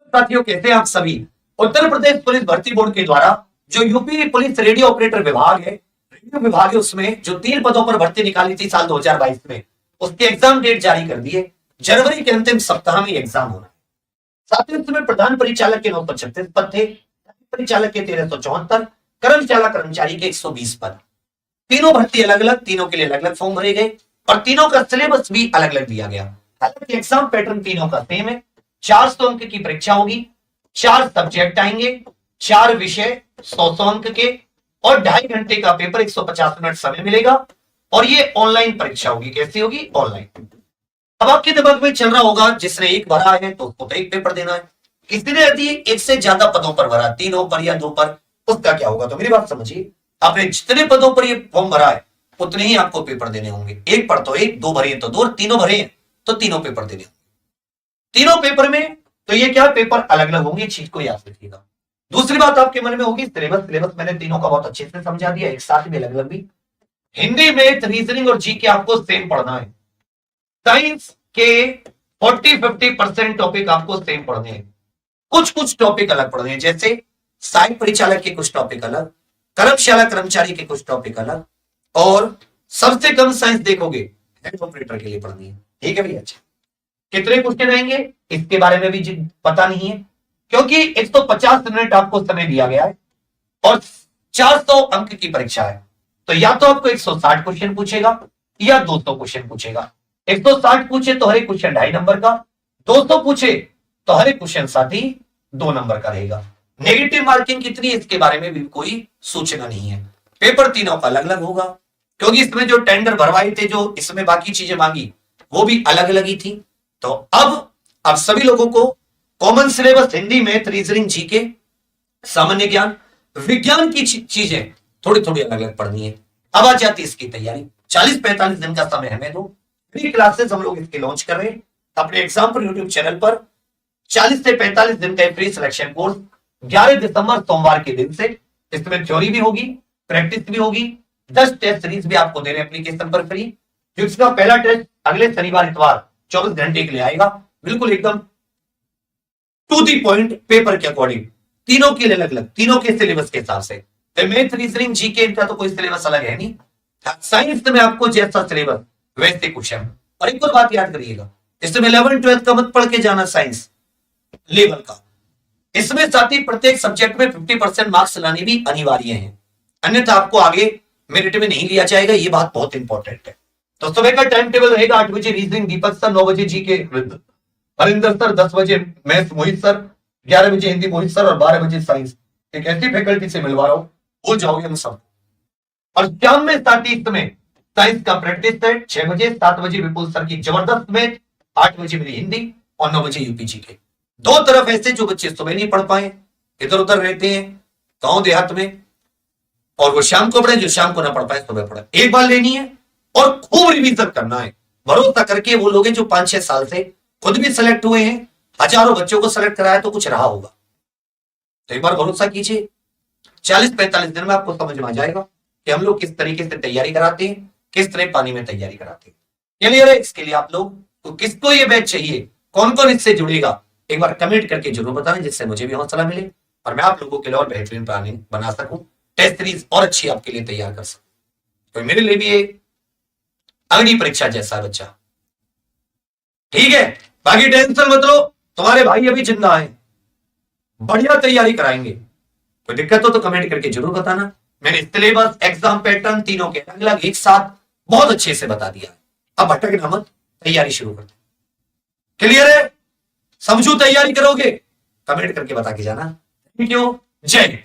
साथियों, कहते हैं आप सभी उत्तर प्रदेश पुलिस भर्ती बोर्ड के द्वारा जो यूपी पुलिस रेडियो ऑपरेटर विभाग है, रेडियो विभाग है, उसमें जो 3 पदों पर भर्ती निकाली थी साल 2022 में, उसके एग्जाम डेट जारी कर दिए। जनवरी के अंतिम सप्ताह में एग्जाम होना है। साथियों, इसमें प्रधान परिचालक के 936 पद थे, परिचालक के 1374, कर्मचारी के 120 पद। तीनों भर्ती अलग अलग, तीनों के लिए अलग अलग फॉर्म भरे गए और तीनों का सिलेबस भी अलग अलग दिया गया। हालांकि एग्जाम पैटर्न तीनों का सेम है। 400 अंक की परीक्षा होगी, 4 सब्जेक्ट आएंगे, 4 विषय 100 अंक के और 2.5 घंटे का पेपर, 150 मिनट समय मिलेगा और ये ऑनलाइन परीक्षा होगी। कैसी होगी? ऑनलाइन। अब आपके दिमाग में चल रहा होगा, जिसने एक भरा है तो उसको तो एक पेपर देना है, किसी ने यदि एक से ज्यादा पदों पर भरा, 3 पर या 2 पर, उसका क्या होगा? तो मेरी बात समझिए, आपने जितने पदों पर ये फॉर्म भरा है उतने ही आपको पेपर देने होंगे। एक पर तो एक, 2 भरे तो 2, 3 भरे हैं तो तीनों पेपर देने होंगे। तीनों पेपर में तो ये क्या पेपर अलग अलग होंगे, चीज को याद रखिएगा। दूसरी बात आपके मन में होगी सिलेबस मैंने तीनों का बहुत अच्छे से समझा दिया, एक साथ में अलग अलग भी। हिंदी, मैथ, रीजनिंग और जीके आपको सेम पढ़ना है। साइंस के 40-50% टॉपिक आपको सेम पढ़ने हैं, कुछ टॉपिक अलग पढ़ने हैं, जैसे सहायक परिचालक के कुछ टॉपिक अलग, कर्मचारी के कुछ टॉपिक अलग, और सबसे कम साइंस देखोगे हेड ऑपरेटर के लिए पढ़नी है। ठीक है भैया? अच्छा, कितने क्वेश्चन आएंगे इसके बारे में भी पता नहीं है, क्योंकि 150 मिनट आपको समय दिया गया है और 400 अंक की परीक्षा है। तो या तो आपको 160 क्वेश्चन पूछेगा या 200 क्वेश्चन पूछेगा। 160 पूछे तो हर एक क्वेश्चन 2.5 नंबर का, 200 पूछे तो हर एक क्वेश्चन साथ ही 2 नंबर का रहेगा। नेगेटिव मार्किंग कितनी, इसके बारे में भी कोई सूचना नहीं है। पेपर तीनों का अलग अलग होगा, क्योंकि इसमें जो टेंडर भरवाए थे, जो इसमें बाकी चीजें मांगी, वो भी अलग अलग ही थी। तो अब सभी लोगों को common syllabus Hindi, math, reasoning, GK, सामान्य ज्ञान, विज्ञान की चीजें थोड़ी थोड़ी अलग अलग पढ़नी है। अब आ जाती है इसकी तैयारी। 40-45 दिन का समय हमें दो। फ्री क्लासेस हम लोग इसके लॉन्च कर रहे हैं अपने एग्जाम्पल यूट्यूब चैनल पर। 40 से 45 दिन का फ्री सिलेक्शन कोर्स 11 दिसंबर सोमवार के दिन से। इसमें थ्योरी भी होगी, प्रैक्टिस भी होगी, 10 टेस्ट सीरीज भी आपको दे रहे हैं एप्लीकेशन पर फ्री। जिसका पहला टेस्ट अगले शनिवार इतवार 24 घंटे के लिए आएगा, बिल्कुल एकदम टू दी पॉइंट, पेपर के अकॉर्डिंग, तीनों के लिए अलग अलग, तीनों के सिलेबस के हिसाब से। मैथ, रीजनिंग, जीके, इनका तो कोई सिलेबस अलग है नहीं। साइंस में आपको जैसा सिलेबस वैसे क्वेश्चन। और एक और बात याद करिएगा, इसमें 11th-12th का मत पढ़ के जाना साइंस लेवल का। इसमें साथ ही प्रत्येक सब्जेक्ट में 50% मार्क्स लाने भी अनिवार्य हैं, अन्यथा आपको आगे मेरिट में नहीं लिया जाएगा। ये बात बहुत इंपॉर्टेंट है। तो सुबह का टाइम टेबल रहेगा 8 बजे रीजनिंग दीपक सर, 9 बजे जीके हरिंदर सर, 10 बजे मैथ मोहित सर, 11 बजे हिंदी मोहित सर और 12 बजे साइंस। एक ऐसी फैकल्टी से मिलवा रहा हूं, भूल जाओगे हम सब। और शाम में साथ ही इसमें साइंस का प्रैक्टिस सेट 6 बजे, 7 बजे विपुल सर की जबरदस्त मैथ, 8 बजे मेरी हिंदी और 9 बजे यूपीजी के। 2 तरफ ऐसे जो बच्चे सुबह नहीं पढ़ पाए, इधर उधर रहते हैं गांव देहात में, और वो शाम को पढ़े, जो शाम को ना पढ़ पाए सुबह पढ़े। एक बार लेनी है और खूब रिवीजन करना है। भरोसा करके वो लोग हैं जो 5-6 साल से खुद भी सेलेक्ट हुए हैं, हजारों बच्चों को सेलेक्ट कराया तो कुछ रहा होगा। तो एक बार भरोसा कीजिए, 40-45 दिन में आपको समझ में आ जाएगा कि हम लोग किस तरीके से तैयारी कराते हैं, किस तरह पानी में तैयारी कराते हैं। क्लियर है? इसके लिए आप लोग तो किसको ये बैच चाहिए, कौन कौन इससे जुड़ेगा, एक बार कमेंट करके जरूर बताएं, जिससे मुझे भी हौसला मिले और मैं आप लोगों के लिए और बेहतरीन प्लानिंग बना सकूं, टेस्ट सीरीज और अच्छी आपके लिए तैयार कर सकूं। तो मेरे लिए भी एक अग्नि परीक्षा जैसा है बच्चा। ठीक है, बाकी टेंशन मत लो, तुम्हारे भाई अभी जिंदा है, बढ़िया तैयारी कराएंगे। कोई दिक्कत हो तो कमेंट करके जरूर बताना। मैंने सिलेबस, एग्जाम पैटर्न तीनों के अलग अलग एक साथ बहुत अच्छे से बता दिया। अब भटकना मत, तैयारी शुरू कर दे। क्लियर है? समझू तैयारी करोगे? कमेंट करके बता के जाना। थैंक यू, जय हिंद।